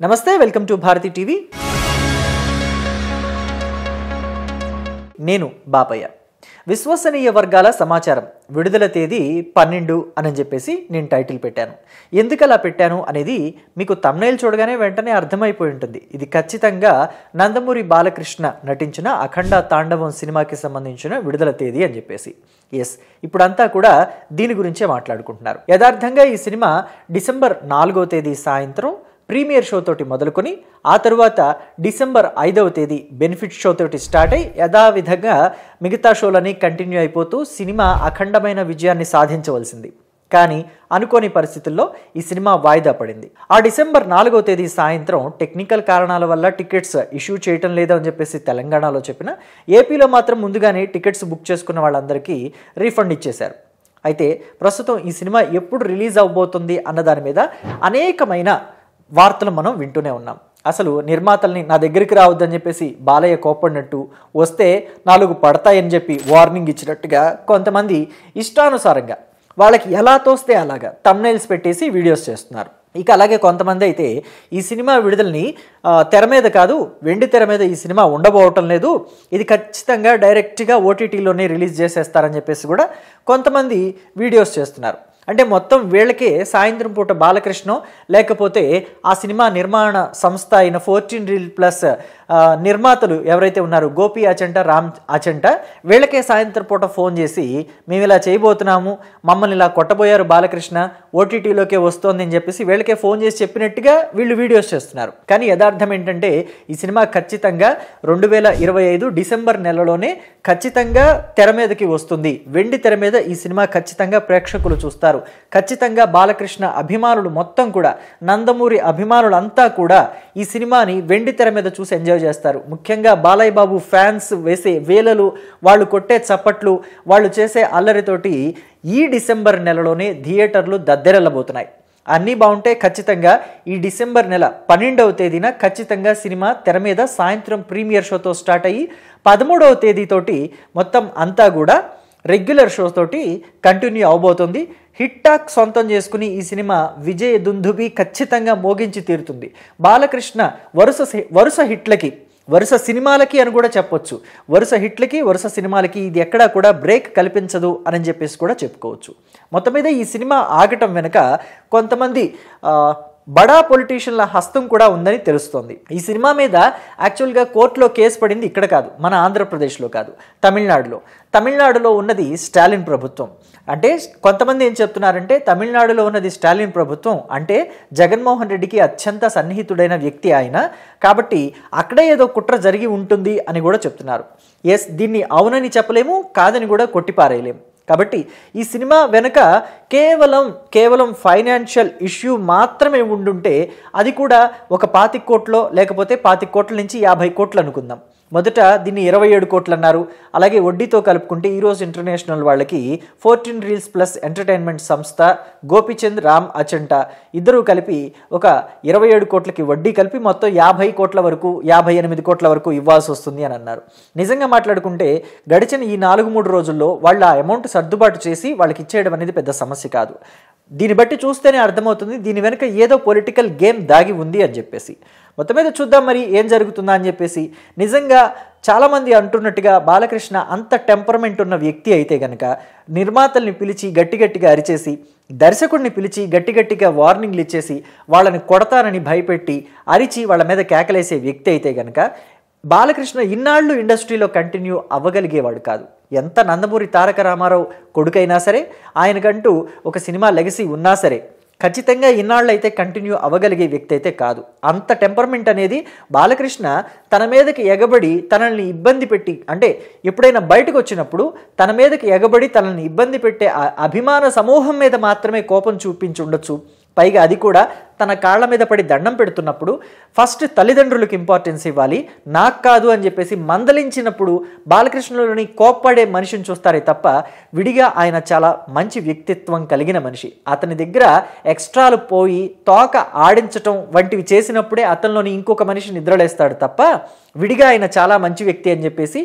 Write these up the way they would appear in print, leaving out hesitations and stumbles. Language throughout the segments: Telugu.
నమస్తే వెల్కమ్ టు భారతి టీవీ. నేను బాపయ్య. విశ్వసనీయ వర్గాల సమాచారం విడుదల తేదీ 12 అని చెప్పేసి నేను టైటిల్ పెట్టాను. ఎందుకు అలా పెట్టాను అనేది మీకు థంబ్నెయిల్ చూడగానే వెంటనే అర్థమైపోయి ఉంటుంది. ఇది ఖచ్చితంగా నందమూరి బాలకృష్ణ నటించిన అఖండ తాండవం సినిమాకి సంబంధించిన విడుదల తేదీ అని చెప్పేసి. ఎస్, ఇప్పుడంతా కూడా దీని గురించే మాట్లాడుకుంటున్నారు. యథార్థంగా ఈ సినిమా డిసెంబర్ 4వ తేదీ సాయంత్రం ప్రీమియర్ షో తోటి మొదలుకొని ఆ తరువాత డిసెంబర్ 5వ తేదీ బెనిఫిట్ షో తోటి స్టార్ట్ అయ్యి యథావిధంగా మిగతా షోలని కంటిన్యూ అయిపోతూ సినిమా అఖండమైన విజయాన్ని సాధించవలసింది. కానీ అనుకోని పరిస్థితుల్లో ఈ సినిమా వాయిదా పడింది. ఆ డిసెంబర్ 4వ తేదీ సాయంత్రం టెక్నికల్ కారణాల వల్ల టికెట్స్ ఇష్యూ చేయటం లేదు అని చెప్పేసి తెలంగాణలో చెప్పిన, ఏపీలో మాత్రం ముందుగానే టికెట్స్ బుక్ చేసుకున్న వాళ్ళందరికీ రీఫండ్ ఇచ్చేశారు. అయితే ప్రస్తుతం ఈ సినిమా ఎప్పుడు రిలీజ్ అవబోతుంది అన్న దాని మీద అనేకమైన వార్తలు మనం వింటూనే ఉన్నాం. అసలు నిర్మాతల్ని నా దగ్గరికి రావద్దని చెప్పేసి బాలయ్య కోప్పడినట్టు, వస్తే 4 పడతాయని చెప్పి వార్నింగ్ ఇచ్చినట్టుగా కొంతమంది ఇష్టానుసారంగా వాళ్ళకి ఎలా తోస్తే అలాగా థంబ్నెయిల్స్ పెట్టేసి వీడియోస్ చేస్తున్నారు. ఇక అలాగే కొంతమంది అయితే ఈ సినిమా విడుదలని తెర మీద కాదు, వెండి తెర మీద ఈ సినిమా ఉండబోవటం లేదు, ఇది ఖచ్చితంగా డైరెక్ట్గా ఓటీటీలోనే రిలీజ్ చేసేస్తారని చెప్పేసి కూడా కొంతమంది వీడియోస్ చేస్తున్నారు. అంటే మొత్తం వీళ్ళకే సాయంత్రం పూట బాలకృష్ణ లేకపోతే ఆ సినిమా నిర్మాణ సంస్థ అయిన 14 Reel Plus నిర్మాతలు ఎవరైతే ఉన్నారో గోపి అచంట, రామ్ అచంట, వీళ్ళకే సాయంత్రం పూట ఫోన్ చేసి మేము ఇలా చేయబోతున్నాము, మమ్మల్ని ఇలా కొట్టబోయారు బాలకృష్ణ, ఓటీటీలోకే వస్తోంది అని చెప్పేసి వీళ్ళకే ఫోన్ చేసి చెప్పినట్టుగా వీళ్ళు వీడియోస్ చేస్తున్నారు. కానీ యథార్థం ఏంటంటే ఈ సినిమా ఖచ్చితంగా 2025 డిసెంబర్ నెలలోనే ఖచ్చితంగా తెర మీదకి వస్తుంది. వెండి తెర మీద ఈ సినిమా ఖచ్చితంగా ప్రేక్షకులు చూస్తారు. ఖచ్చితంగా బాలకృష్ణ అభిమానులు మొత్తం కూడా, నందమూరి అభిమానులంతా కూడా ఈ సినిమాని వెండి తెర మీద చూసి ఎంజాయ్ చేస్తారు. ముఖ్యంగా బాలయ్య బాబు ఫ్యాన్స్ వేసే వేలలు, వాళ్ళు కొట్టే చప్పట్లు, వాళ్ళు చేసే అల్లరితోటి ఈ డిసెంబర్ నెలలోనే థియేటర్లు దద్దెరల్లబోతున్నాయి. అన్నీ బాగుంటే ఖచ్చితంగా ఈ డిసెంబర్ నెల 12వ తేదీన ఖచ్చితంగా సినిమా తెర మీద సాయంత్రం ప్రీమియర్ షోతో స్టార్ట్ అయ్యి 13వ తేదీతోటి మొత్తం అంతా కూడా రెగ్యులర్ షోస్ తోటి కంటిన్యూ అవబోతుంది. హిట్ టాక్ సొంతం చేసుకుని ఈ సినిమా విజయ దుందుబి ఖచ్చితంగా మోగించి తీరుతుంది. బాలకృష్ణ వరుస హిట్లకి, వరుస సినిమాలకి అని కూడా చెప్పొచ్చు, వరుస హిట్లకి వరుస సినిమాలకి ఇది ఎక్కడా కూడా బ్రేక్ కల్పించదు అని చెప్పేసి కూడా చెప్పుకోవచ్చు. మొత్తం మీద ఈ సినిమా ఆగటం వెనుక కొంతమంది బడా పొలిటీషియన్ల హస్తం కూడా ఉందని తెలుస్తోంది. ఈ సినిమా మీద యాక్చువల్గా కోర్టులో కేసు పడింది ఇక్కడ కాదు, మన ఆంధ్రప్రదేశ్లో కాదు, తమిళనాడులో ఉన్నది స్టాలిన్ ప్రభుత్వం. అంటే కొంతమంది ఏం చెప్తున్నారంటే తమిళనాడులో ఉన్నది స్టాలిన్ ప్రభుత్వం అంటే జగన్మోహన్ రెడ్డికి అత్యంత సన్నిహితుడైన వ్యక్తి ఆయన, కాబట్టి అక్కడే ఏదో కుట్ర జరిగి ఉంటుంది అని కూడా చెప్తున్నారు. ఎస్, దీన్ని అవునని చెప్పలేము, కాదని కూడా కొట్టిపారేయలేము. కాబట్టి ఈ సినిమా వెనుక కేవలం ఫైనాన్షియల్ ఇష్యూ మాత్రమే ఉండుంటే అది కూడా ఒక 25 కోట్లో లేకపోతే 25 కోట్ల నుంచి 50 కోట్లు అనుకుందాం. మొదట దీన్ని 27 కోట్లు అన్నారు. అలాగే వడ్డీతో కలుపుకుంటే ఈరోజు ఇంటర్నేషనల్ వాళ్ళకి 14 Reels Plus ఎంటర్టైన్మెంట్ సంస్థ, గోపిచంద్, రామ్ అచంట ఇద్దరూ కలిపి ఒక 27 కోట్లకి వడ్డీ కలిపి మొత్తం 50 కోట్ల వరకు, 58 కోట్ల వరకు ఇవ్వాల్సి వస్తుంది అని అన్నారు. నిజంగా మాట్లాడుకుంటే గడిచిన ఈ 4-3 రోజుల్లో వాళ్ళు ఆ అమౌంట్ సర్దుబాటు చేసి వాళ్ళకి ఇచ్చేయడం అనేది పెద్ద సమస్య కాదు. దీన్ని బట్టి చూస్తేనే అర్థమవుతుంది దీని వెనుక ఏదో పొలిటికల్ గేమ్ దాగి ఉంది అని చెప్పేసి. మొత్తం మీద చూద్దాం మరి ఏం జరుగుతుందా అని చెప్పేసి. నిజంగా చాలామంది అంటున్నట్టుగా బాలకృష్ణ అంత టెంపర్మెంట్ ఉన్న వ్యక్తి అయితే కనుక నిర్మాతల్ని పిలిచి గట్టిగా అరిచేసి, దర్శకుడిని పిలిచి గట్టిగా వార్నింగ్లు ఇచ్చేసి వాళ్ళని కొడతానని భయపెట్టి అరిచి వాళ్ళ మీద కేకలేసే వ్యక్తి అయితే కనుక బాలకృష్ణ ఇన్నాళ్ళు ఇండస్ట్రీలో కంటిన్యూ అవ్వగలిగేవాడు కాదు. ఎంత నందమూరి తారక రామారావు కొడుకైనా సరే, ఆయనకంటూ ఒక సినిమా లెగసీ ఉన్నా సరే ఖచ్చితంగా ఇన్నాళ్ళు అయితే కంటిన్యూ అవ్వగలిగే వ్యక్తి అయితే కాదు. అంత టెంపర్మెంట్ అనేది బాలకృష్ణ తన మీదకి ఎగబడి తనల్ని ఇబ్బంది పెట్టి, అంటే ఎప్పుడైనా బయటకు వచ్చినప్పుడు తన మీదకి ఎగబడి తనల్ని ఇబ్బంది పెట్టే అభిమాన సమూహం మీద మాత్రమే కోపం చూపించి ఉండొచ్చు. పైగా అది కూడా తన కాళ్ళ మీద పడి దండం పెడుతున్నప్పుడు ఫస్ట్ తల్లిదండ్రులకు ఇంపార్టెన్స్ ఇవ్వాలి, నాకు కాదు అని చెప్పేసి మందలించినప్పుడు బాలకృష్ణలోని కోప్పడే మనిషిని చూస్తారే తప్ప విడిగా ఆయన చాలా మంచి వ్యక్తిత్వం కలిగిన మనిషి. అతని దగ్గర ఎక్స్ట్రాలు పోయి తోక ఆడించటం వంటివి చేసినప్పుడే అతనిలోని ఇంకొక మనిషి నిద్రలేస్తాడు తప్ప విడిగా ఆయన చాలా మంచి వ్యక్తి అని చెప్పేసి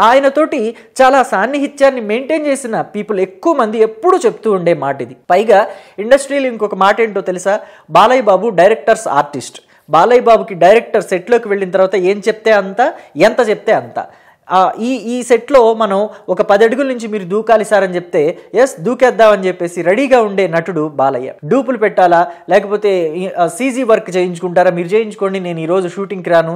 ఆయనతోటి చాలా సాన్నిహిత్యాన్ని మెయింటైన్ చేసిన పీపుల్ ఎక్కువ మంది ఎప్పుడూ చెప్తూ ఉండే మాట ఇది. పైగా ఇండస్ట్రీలో ఇంకొక మాట ఏంటో తెలుసా, బాలయ్య బాబు డైరెక్టర్స్ ఆర్టిస్ట్. బాలయ్య బాబుకి డైరెక్టర్ సెట్లోకి వెళ్ళిన తర్వాత ఏం చెప్తే అంత, ఎంత చెప్తే అంత. ఈ సెట్లో మనం ఒక 10 అడుగుల నుంచి మీరు దూకాలి సార్ అని చెప్తే ఎస్ దూకేద్దామని చెప్పేసి రెడీగా ఉండే నటుడు బాలయ్య. డూపులు పెట్టాలా, లేకపోతే సీజీ వర్క్ చేయించుకుంటారా, మీరు చేయించుకోండి, నేను ఈరోజు షూటింగ్కి రాను,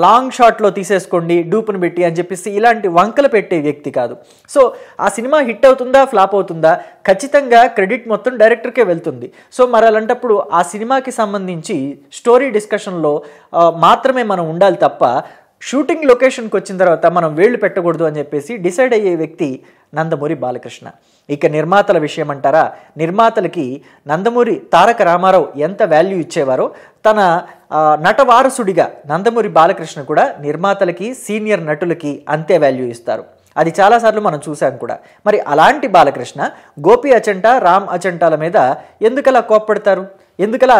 లాంగ్ షాట్లో తీసేసుకోండి డూపును పెట్టి అని చెప్పేసి ఇలాంటి వంకలు పెట్టే వ్యక్తి కాదు. సో ఆ సినిమా హిట్ అవుతుందా ఫ్లాప్ అవుతుందా, ఖచ్చితంగా క్రెడిట్ మొత్తం డైరెక్టర్కే వెళ్తుంది. సో మరి అలాంటప్పుడు ఆ సినిమాకి సంబంధించి స్టోరీ డిస్కషన్లో మాత్రమే మనం ఉండాలి తప్ప షూటింగ్ లొకేషన్కి వచ్చిన తర్వాత మనం వేళ్ళు పెట్టకూడదు అని చెప్పేసి డిసైడ్ అయ్యే వ్యక్తి నందమూరి బాలకృష్ణ. ఇక నిర్మాతల విషయం అంటారా, నిర్మాతలకి నందమూరి తారక రామారావు ఎంత వాల్యూ ఇచ్చేవారో తన నట వారసుడిగా నందమూరి బాలకృష్ణ కూడా నిర్మాతలకి సీనియర్ నటులకి అంతే వాల్యూ ఇస్తారు. అది చాలాసార్లు మనం చూసాం కూడా. మరి అలాంటి బాలకృష్ణ గోపి అచంట, రామ్ అచంటాల మీద ఎందుకలా కోప్పడతారు, ఎందుకలా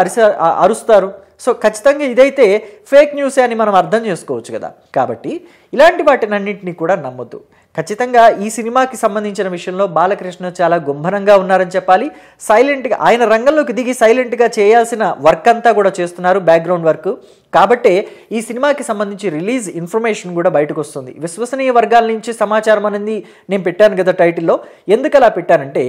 అరుస్తారు? సో ఖచ్చితంగా ఇదైతే ఫేక్ న్యూసే అని మనం అర్థం చేసుకోవచ్చు కదా. కాబట్టి ఇలాంటి వాటినన్నింటినీ కూడా నమ్మొద్దు. ఖచ్చితంగా ఈ సినిమాకి సంబంధించిన విషయంలో బాలకృష్ణ చాలా గుంభనంగా ఉన్నారని చెప్పాలి. సైలెంట్గా ఆయన రంగంలోకి దిగి సైలెంట్గా చేయాల్సిన వర్క్ అంతా కూడా చేస్తున్నారు, బ్యాక్గ్రౌండ్ వర్క్. కాబట్టే ఈ సినిమాకి సంబంధించి రిలీజ్ ఇన్ఫర్మేషన్ కూడా బయటకు వస్తుంది. విశ్వసనీయ వర్గాల నుంచి సమాచారం అనేది నేను పెట్టాను కదా టైటిల్లో. ఎందుకు అలా పెట్టానంటే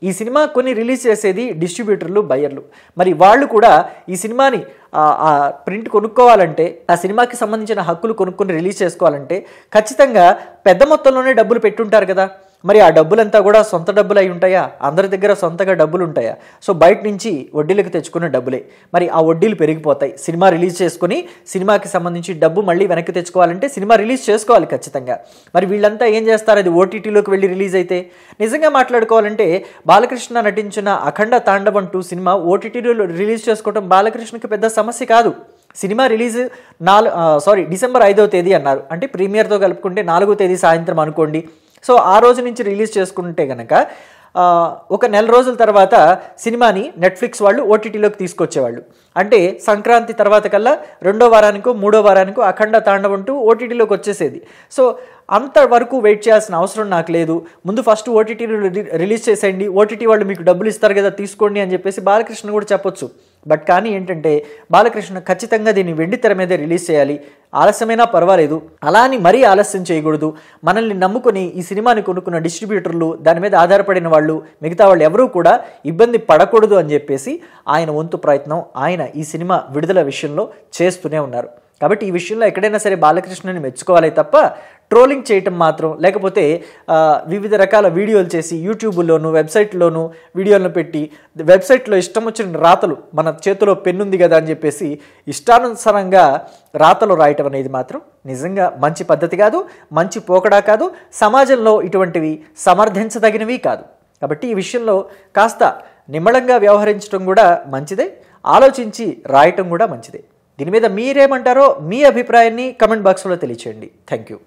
ఈ సినిమా కొన్ని రిలీజ్ చేసేది డిస్ట్రిబ్యూటర్లు, బయ్యర్లు. మరి వాళ్ళు కూడా ఈ సినిమాని ఆ ప్రింట్ కొనుక్కోవాలంటే, ఆ సినిమాకి సంబంధించిన హక్కులు కొనుక్కొని రిలీజ్ చేసుకోవాలంటే ఖచ్చితంగా పెద్ద మొత్తంలోనే డబ్బులు పెట్టుంటారు కదా. మరి ఆ డబ్బులంతా కూడా సొంత డబ్బులు అయి ఉంటాయా? అందరి దగ్గర సొంతగా డబ్బులు ఉంటాయా? సో బయట నుంచి వడ్డీలకు తెచ్చుకున్న డబ్బులే. మరి ఆ వడ్డీలు పెరిగిపోతాయి. సినిమా రిలీజ్ చేసుకుని సినిమాకి సంబంధించి డబ్బు మళ్ళీ వెనక్కి తెచ్చుకోవాలంటే సినిమా రిలీజ్ చేసుకోవాలి ఖచ్చితంగా. మరి వీళ్ళంతా ఏం చేస్తారు, అది ఓటీటీలోకి వెళ్ళి రిలీజ్ అయితే? నిజంగా మాట్లాడుకోవాలంటే బాలకృష్ణ నటించిన అఖండ తాండవం 2 సినిమా ఓటీటీలో రిలీజ్ చేసుకోవడం బాలకృష్ణకి పెద్ద సమస్య కాదు. సినిమా రిలీజ్ డిసెంబర్ 5వ తేదీ అన్నారు, అంటే ప్రీమియర్తో కలుపుకుంటే 4వ తేదీ సాయంత్రం అనుకోండి. సో ఆ రోజు నుంచి రిలీజ్ చేసుకుంటే కనుక ఒక నెల రోజుల తర్వాత సినిమాని నెట్ఫ్లిక్స్ వాళ్ళు ఓటీటీలోకి తీసుకొచ్చేవాళ్ళు. అంటే సంక్రాంతి తర్వాత కల్లా 2వ వారానికో 3వ వారానికో అఖండ తాండవం 2 ఓటీటీలోకి వచ్చేసేది. సో అంతవరకు వెయిట్ చేయాల్సిన అవసరం నాకు లేదు, ముందు ఫస్ట్ ఓటీటీలో రిలీజ్ చేసేయండి, ఓటీటీ వాళ్ళు మీకు డబ్బులు ఇస్తారు కదా తీసుకోండి అని చెప్పేసి బాలకృష్ణ కూడా చెప్పొచ్చు. బట్ కానీ ఏంటంటే బాలకృష్ణ ఖచ్చితంగా దీన్ని వెండి తెర మీదే రిలీజ్ చేయాలి, ఆలస్యమైనా పర్వాలేదు, అలా అని మరీ ఆలస్యం చేయకూడదు. మనల్ని నమ్ముకొని ఈ సినిమాని కొనుక్కున్న డిస్ట్రిబ్యూటర్లు, దాని మీద ఆధారపడిన వాళ్ళు, మిగతా వాళ్ళు ఎవరూ కూడా ఇబ్బంది పడకూడదు అని చెప్పేసి ఆయన వంతు ప్రయత్నం ఆయన ఈ సినిమా విడుదల విషయంలో చేస్తూనే ఉన్నారు. కాబట్టి ఈ విషయంలో ఎక్కడైనా సరే బాలకృష్ణని మెచ్చుకోవాలి తప్ప ట్రోలింగ్ చేయటం మాత్రం, లేకపోతే వివిధ రకాల వీడియోలు చేసి యూట్యూబ్లోను వెబ్సైట్లోనూ వీడియోలను పెట్టి వెబ్సైట్లో ఇష్టం వచ్చిన రాతలు, మన చేతిలో పెన్నుంది కదా అని చెప్పేసి ఇష్టానుసారంగా రాతలు రాయటం అనేది మాత్రం నిజంగా మంచి పద్ధతి కాదు, మంచి పోకడా కాదు, సమాజంలో ఇటువంటివి సమర్థించదగినవి కాదు. కాబట్టి ఈ విషయంలో కాస్త నిమ్మళంగా వ్యవహరించడం కూడా మంచిదే, ఆలోచించి రాయటం కూడా మంచిదే. దీని మీద మీరేమంటారో మీ అభిప్రాయాన్ని కమెంట్ బాక్స్లో తెలియచేయండి. Thank you.